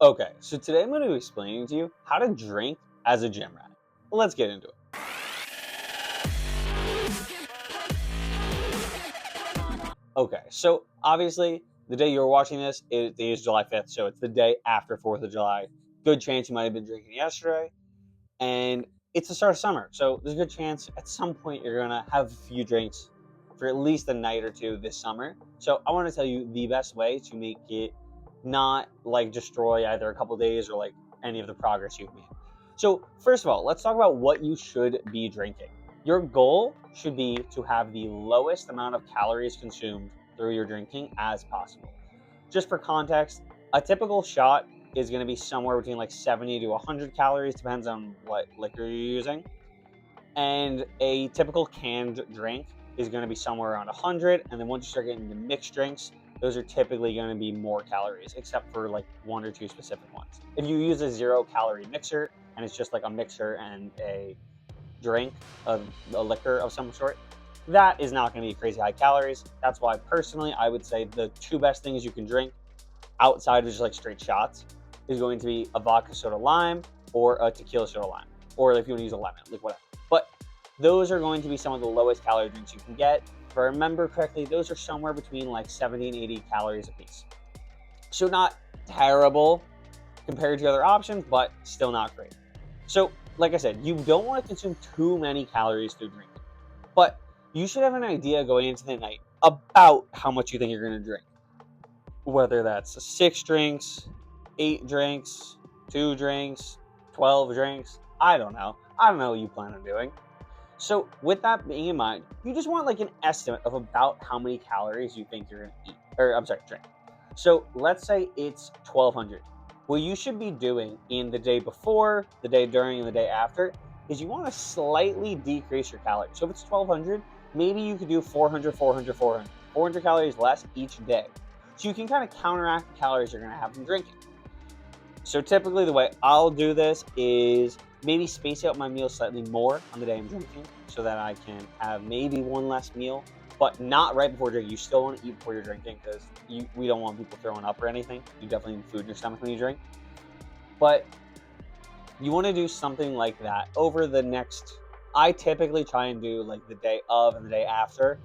Okay, so today I'm going to be explaining to you how to drink as a gym rat. Well, let's get into it. Okay, so obviously the day you're watching this is July 5th, so it's the day after 4th of July. Good chance you might have been drinking yesterday, and it's the start of summer, so there's a good chance at some point you're going to have a few drinks for at least a night or two this summer. So I want to tell you the best way to make it not like destroy either a couple days or like any of the progress you've made. So first of all, let's talk about what you should be drinking. Your goal should be to have the lowest amount of calories consumed through your drinking as possible. Just for context, a typical shot is going to be somewhere between like 70 to 100 calories, depends on what liquor you're using. And a typical canned drink is going to be somewhere around 100. And then once you start getting into mixed drinks, those are typically going to be more calories, except for like one or two specific ones. If you use a 0 calorie mixer and it's just like a mixer and a drink of a liquor of some sort, that is not going to be crazy high calories. That's why personally I would say the two best things you can drink outside of just like straight shots is going to be a vodka soda lime or a tequila soda lime, or if you want to use a lemon, like whatever. But those are going to be some of the lowest calorie drinks you can get. If I remember correctly, those are somewhere between like 70 and 80 calories a piece. So not terrible compared to other options, but still not great. So like I said, you don't want to consume too many calories through drinking, but you should have an idea going into the night about how much you think you're going to drink. Whether that's 6 drinks, 8 drinks, 2 drinks, 12 drinks, I don't know. I don't know what you plan on doing. So with that being in mind, you just want like an estimate of about how many calories you think you're gonna eat, or I'm sorry, drink. So let's say it's 1,200. What you should be doing in the day before, the day during, and the day after is you want to slightly decrease your calories. So if it's 1,200, maybe you could do 400, 400, 400, 400 calories less each day. So you can kind of counteract the calories you're gonna have from drinking. So typically the way I'll do this is maybe space out my meals slightly more on the day I'm drinking so that I can have maybe one less meal, but not right before drinking. You still want to eat before you're drinking because we don't want people throwing up or anything. You definitely need food in your stomach when you drink. But you want to do something like that over the next, I typically try and do like the day of and the day after.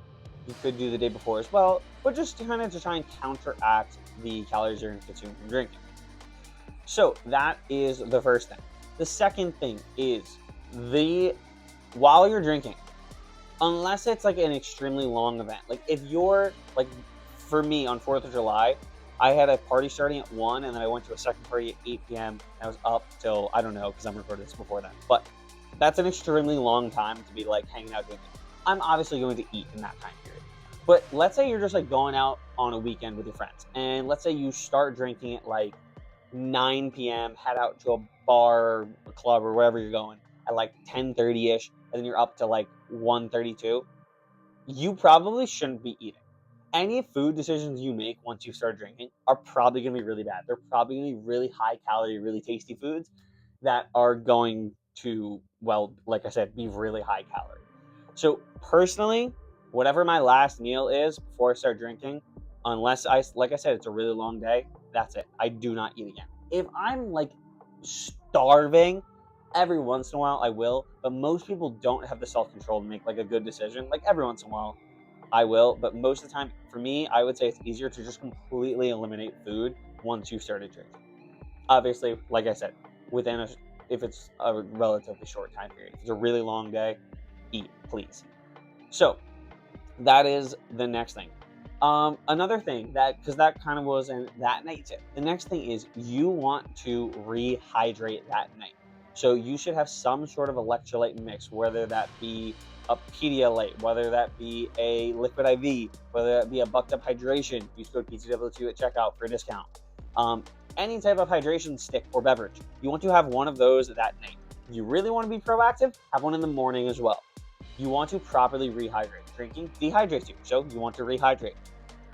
You could do the day before as well, but just kind of to try and counteract the calories you're going to consume from drinking. So that is the first thing. The second thing is the while you're drinking, unless it's like an extremely long event. Like if you're like for me on 4th of July, I had a party starting at 1 and then I went to a second party at 8 p.m. I was up till I don't know because I'm recording this before then. But that's an extremely long time to be like hanging out doing it. I'm obviously going to eat in that time period. But let's say you're just like going out on a weekend with your friends, and let's say you start drinking at like 9 p.m., head out to a bar, a club, or wherever you're going at like 10:30ish, and then you're up to like 1:32. You probably shouldn't be eating. Any food decisions you make once you start drinking are probably going to be really bad. They're probably going to be really high calorie, really tasty foods that are going to, well, like I said, be really high calorie. So personally, whatever my last meal is before I start drinking, unless like I said, it's a really long day, that's it. I do not eat again. If I'm like starving, every once in a while I will, but most people don't have the self-control to make like a good decision. Like every once in a while I will, but most of the time for me, I would say it's easier to just completely eliminate food once you've started drinking. Obviously, like I said, within if it's a relatively short time period. If it's a really long day, eat, please. So that is the next thing. Another thing that, because that kind of was in that night tip. The next thing is you want to rehydrate that night. So you should have some sort of electrolyte mix, whether that be a Pedialyte, whether that be a liquid IV, whether that be a bucked up hydration. Use code PCW2 at checkout for a discount. Any type of hydration stick or beverage. You want to have one of those that night. If you really want to be proactive, have one in the morning as well. You want to properly rehydrate. Drinking dehydrates you, so you want to rehydrate.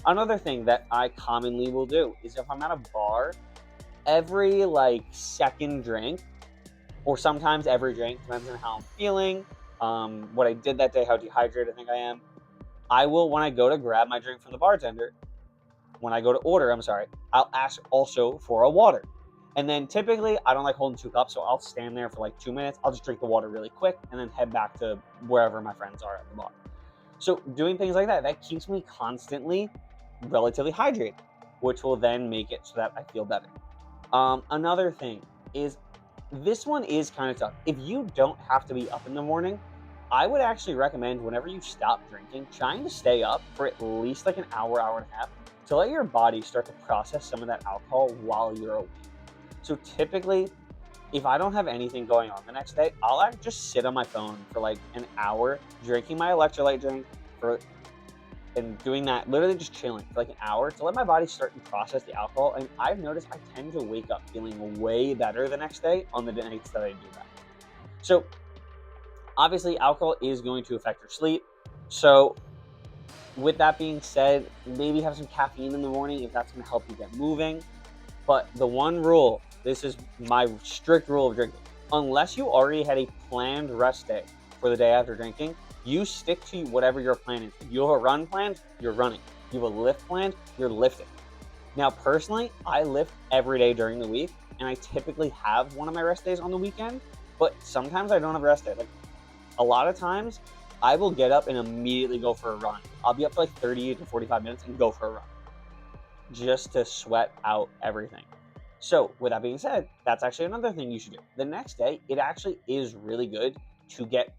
Another thing that I commonly will do is if I'm at a bar, every like second drink, or sometimes every drink, depends on how I'm feeling, what I did that day, how dehydrated I think I am. I will, when I go to grab my drink from the bartender, when I go to order, I'll ask also for a water. And then typically, I don't like holding 2 cups, so I'll stand there for like 2 minutes. I'll just drink the water really quick and then head back to wherever my friends are at the bar. So doing things like that keeps me constantly relatively hydrated, which will then make it so that I feel better. Another thing is, this one is kind of tough. If you don't have to be up in the morning, I would actually recommend whenever you stop drinking, trying to stay up for at least like an hour, hour and a half to let your body start to process some of that alcohol while you're awake. So typically, if I don't have anything going on the next day, I'll just sit on my phone for like an hour, drinking my electrolyte drink and doing that, literally just chilling for like an hour to let my body start to process the alcohol. And I've noticed I tend to wake up feeling way better the next day on the nights that I do that. So obviously, alcohol is going to affect your sleep. So with that being said, maybe have some caffeine in the morning if that's going to help you get moving. But the one rule, this is my strict rule of drinking, unless you already had a planned rest day for the day after drinking, you stick to whatever your plan is. If you have a run planned, you're running. If you have a lift planned, you're lifting. Now, personally, I lift every day during the week, and I typically have one of my rest days on the weekend, but sometimes I don't have a rest day. Like, a lot of times, I will get up and immediately go for a run. I'll be up for like 30 to 45 minutes and go for a run, just to sweat out everything. So with that being said, that's actually another thing you should do. The next day, it actually is really good to get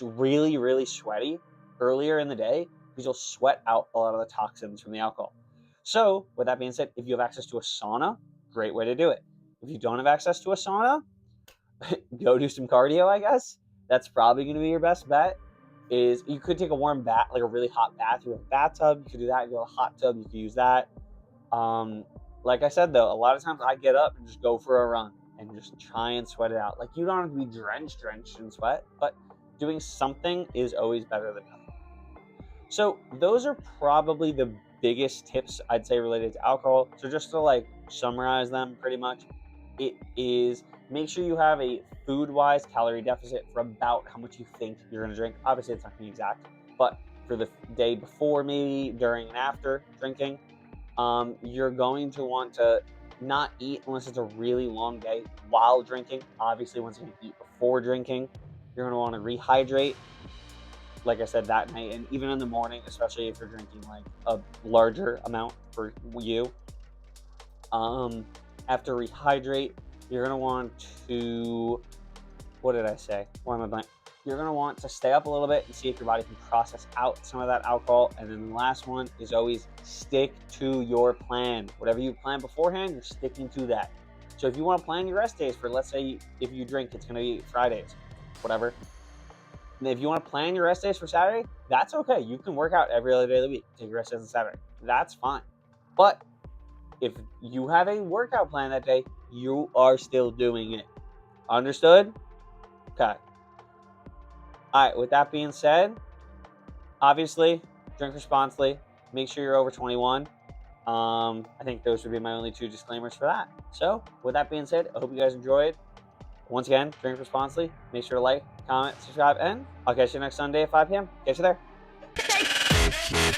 really, really sweaty earlier in the day, because you'll sweat out a lot of the toxins from the alcohol. So with that being said, if you have access to a sauna, great way to do it. If you don't have access to a sauna, go do some cardio, I guess. That's probably going to be your best bet. Is you could take a warm bath, like a really hot bath. You have a bathtub, you could do that. You have a hot tub, you could use that. Like I said though, a lot of times I get up and just go for a run and just try and sweat it out. Like, you don't have to be drenched in sweat, but doing something is always better than nothing. So those are probably the biggest tips I'd say related to alcohol. So just to like summarize them pretty much, it is make sure you have a food-wise calorie deficit for about how much you think you're going to drink. Obviously, it's not going to be exact, but for the day before, maybe during and after drinking, you're going to want to not eat unless it's a really long day while drinking. Obviously, once you eat before drinking, you're going to want to rehydrate, like I said, that night, and even in the morning, especially if you're drinking like a larger amount for you. After rehydrate, you're going to want to, what did I say? Why am I blank? You're going to want to stay up a little bit and see if your body can process out some of that alcohol. And then the last one is always stick to your plan. Whatever you plan beforehand, you're sticking to that. So if you want to plan your rest days for, let's say, if you drink, it's going to be Fridays, whatever. And if you want to plan your rest days for Saturday, that's okay. You can work out every other day of the week. Take your rest days on Saturday. That's fine. But if you have a workout plan that day, you are still doing it. Understood? Okay. All right, with that being said, obviously, drink responsibly. Make sure you're over 21. I think those would be my only 2 disclaimers for that. So, with that being said, I hope you guys enjoyed. Once again, drink responsibly. Make sure to like, comment, subscribe, and I'll catch you next Sunday at 5 p.m. Catch you there.